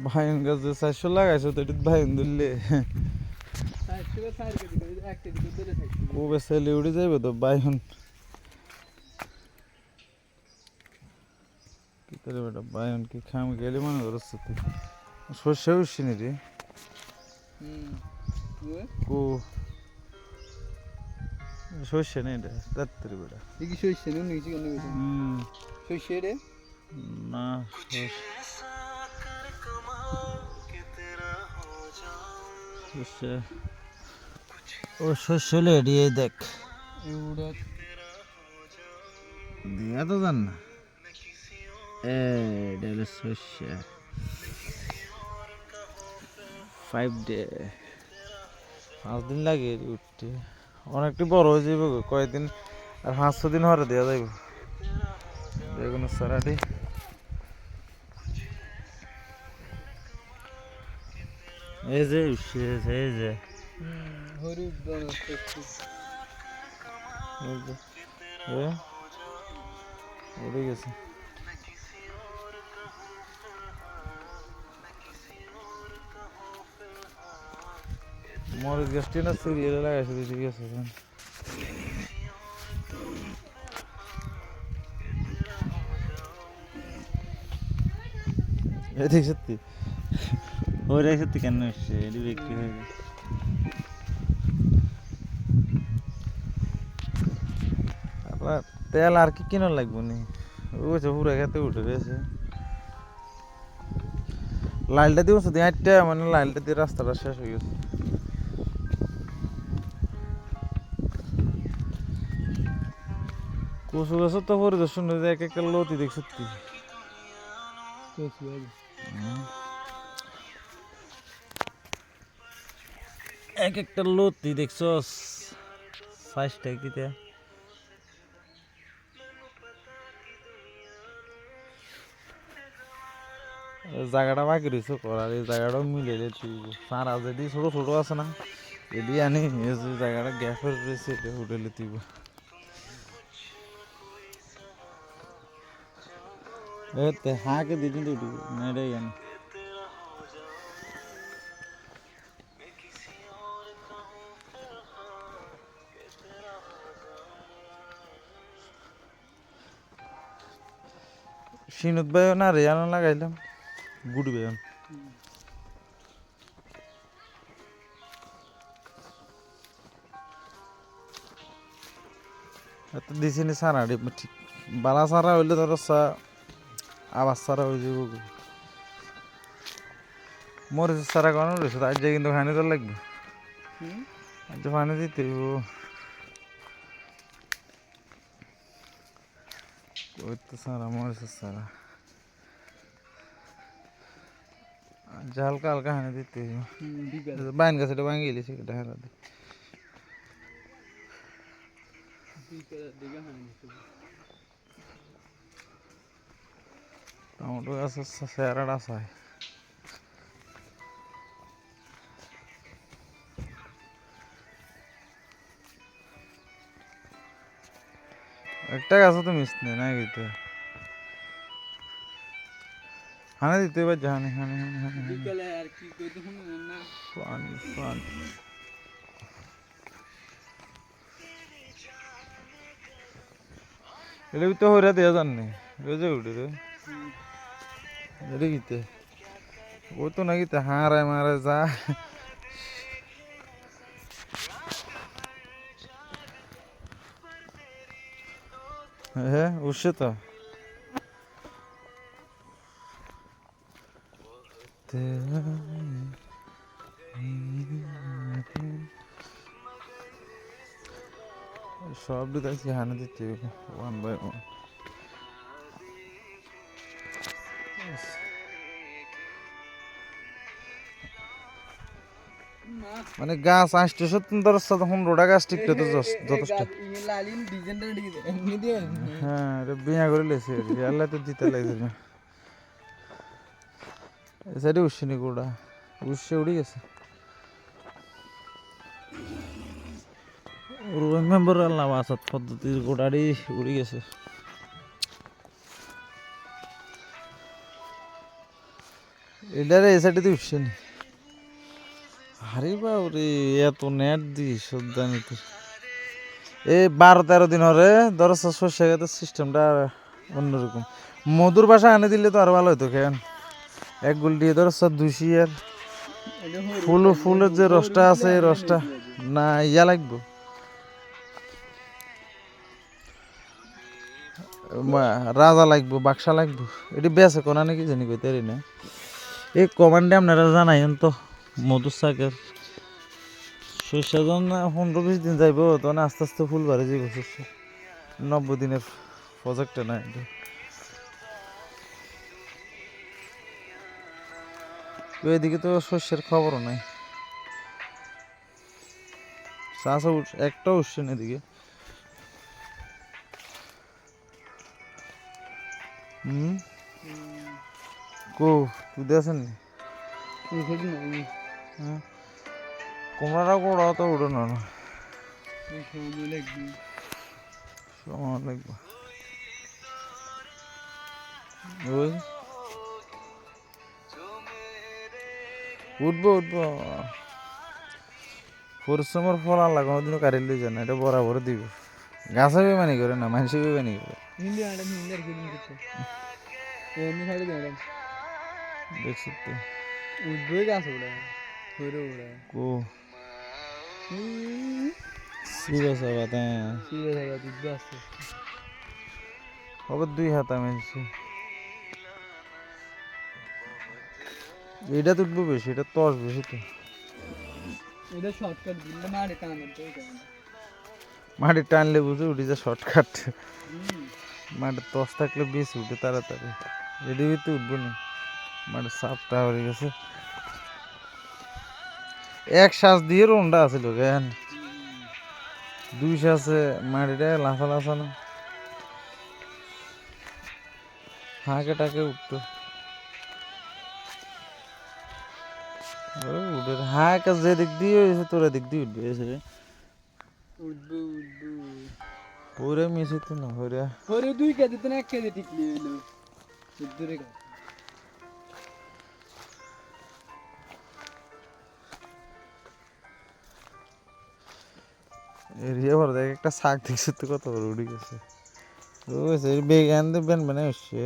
vine গাছ যে 400 লাগাইছো তো এটা ভাইন ধরলে কবে সেলে উড়ে যাবে তো বাইহন কি করে বেটা বাইহন কি খাম গেলে মনে করছে তুই সর্ষে উঠছিনি রে কো সর্ষে নেই রে তাড়াতাড়ি বেটা কি সইছে নে নিছি কেন কইছ সইছে রে না সর্ষে ও সর্ষে লেডি এই দেখ এউড়া দিয়া তো জান না এটা হলো সর্ষে 5 ডে 5 দিন লাগে উঠতে অনেকটা বড় হয়ে যাবে কয়েকদিন আর 500 দিন হরে দেওয়া যাবে বেগুনের সারাটি এই যে এই যে হরি বনস উড়ে গেছে মরিচ গাছটি না সিরিয়ালে লাগাইছে ঠিক আছে এদিক সত্যি ওইটা সত্যি কেন এসছে এটি বিক্রি হয়ে গেছে আপনার তেল আর কি কিনা লাগবো নি ওই যে পুরো খেতে উঠে গেছে লাইলটা দিব শুধু আটটা মানে লাইলটা দিয়ে রাস্তাটা শেষ হয়ে গেছে কচু গাছের তো পরিদর্শন এক একটা লতি দেখ সত্যি এক একটা লতি দেখছস সাইজটা কিটা জায়গাটা বাকি রয়েছে করার এই জায়গাটাও মিলে সারা যদি ছোট ছোট আছে না এটি আনি এই যে জায়গাটা গ্যাপের রয়েছে এটা হোটেলে দিব এতে হাঁকে দিদি দুটো না এটাই জানি সিনুত ভাই না রে আনা লাগাইলাম গুড বেয়ন এত দিছি নি সারা রে ঠিক বালা সারা হইলে ধর আবার সারা হয়ে যাব মরিচ সারা কেন রয়েছে আজ কিন্তু খানি তো লাগবে আজ পানি দিতে ওই তো সারা মরিচের সারা হালকা হালকা হানি দিতে বাইন গাছটা ভাঙে গেছে এটা হারা দে টমেটো গাছের চেহারাটা চাই একটা গাছও তো মিস নেই না কিন্তু হানে দিতে পারছে হানি হানি হানি হানি বিকেলে আর কি কইতে শুনুন না পানি পানি এটা তো হইরা দেওয়া জাননি বুঝে উঠে রে এটা কিতে ও তো নাকি হারায় মারা যা হ্যাঁ উঠছে তো সব দিতে হানে দিতে ওয়ান বাই ওয়ান মানে গাছ আসতে সত্যি ধর তখন রোডা গাছ টিকতে তো যথেষ্ট হ্যাঁ এটা বিয়া করে লেছে আল্লাহ তো দিতে লাগছে না এই সাইডে উঠছিনি গোড়া উঠছে উড়ে গেছে মেম্বার আল্লাহ আসাদ পদ্ধতির গোড়াটি উড়ে গেছে এটারে এই সাইডে দিয়ে উঠছে নি আরে বাবরে এত নেট দিস সদ্দানি তোর এই 12-13 দিন হরে ধরো সর্ষে গাছের সিস্টেমটা অন্যরকম মধুর বাসা আনে দিলে তো আরো ভালো হতো কেন এক গুল দিয়ে ধরো 200 আর এটা হইরে ফুলের যে রসটা আছে এই রসটা না ইয়া লাগবো রাজা লাগবো বাক্সা লাগবো এটি বেছে কোনা নাকি জানি কইতে পারি না এই কমান্ডে আপনারা জানাইন তো মধুর শাকের সর্ষে যখন 15-20 দিন যাইব তখন আস্তে আস্তে ফুল বাড়ে যাইব সর্ষে 90 দিনের প্রজেক্টে না এটা তো এদিকে তো শস্যের খবরও নাই চাষা একটা উঠছে না এদিকে কো তুই দেখেন নি এই সাইডে না হ্যাঁ কুমড়াটা কোড়া তো উঠে না এই সময় লাগবে সময় লাগবে ওই উঠবো পরিশ্রমের ফল আল্লাহ কোনোদিনও কারি লই যায় না এটা বরাবর দিব গাছে বেমানি করে না মানুষে বেমানি করে হিন্দি ম্যাডাম হিন্দি আর কিদিন করছে এমনি সাইডে ম্যাডাম দেখছি তো উঠবই গাছ ওটা হইরে ওটা কো সিরিয়াস হবা তাই সিরিয়াস হবে উঠবে আসছে হবে 2 হাতা মেনছি এটা তো উঠবো বেশি এটা তো বেশি তো এটা শর্টকাট দিলে মারে টানে তো এটা মাটি টানলে বুঝে উঠি যা শর্টকাট মাঠে তস থাকলে বেশি উঠে তাড়াতাড়ি রেডি হইতে উঠবো না মাঠে সাপটা হয়ে গেছে এক শ্বাস দিয়ে রোনটা আছে কেন 2 শ্বাসে মাটিটা লাফা না হাঁকে টাকে উঠতো উঠে হাঁকা যে দিক দিয়ে হয়েছে তোরা দিক দিয়ে উঠবে এসে উঠবে পুরে মিশে তো না হইরা হইরে 2 কেজি তো না 1 কেজি টিকলি হইলো দূরে গা এরিয়া ভর দেখ একটা শাক দেখছে তো কত বড় উঠে গেছে ওই সে বেগান দেবেন মানে হচ্ছে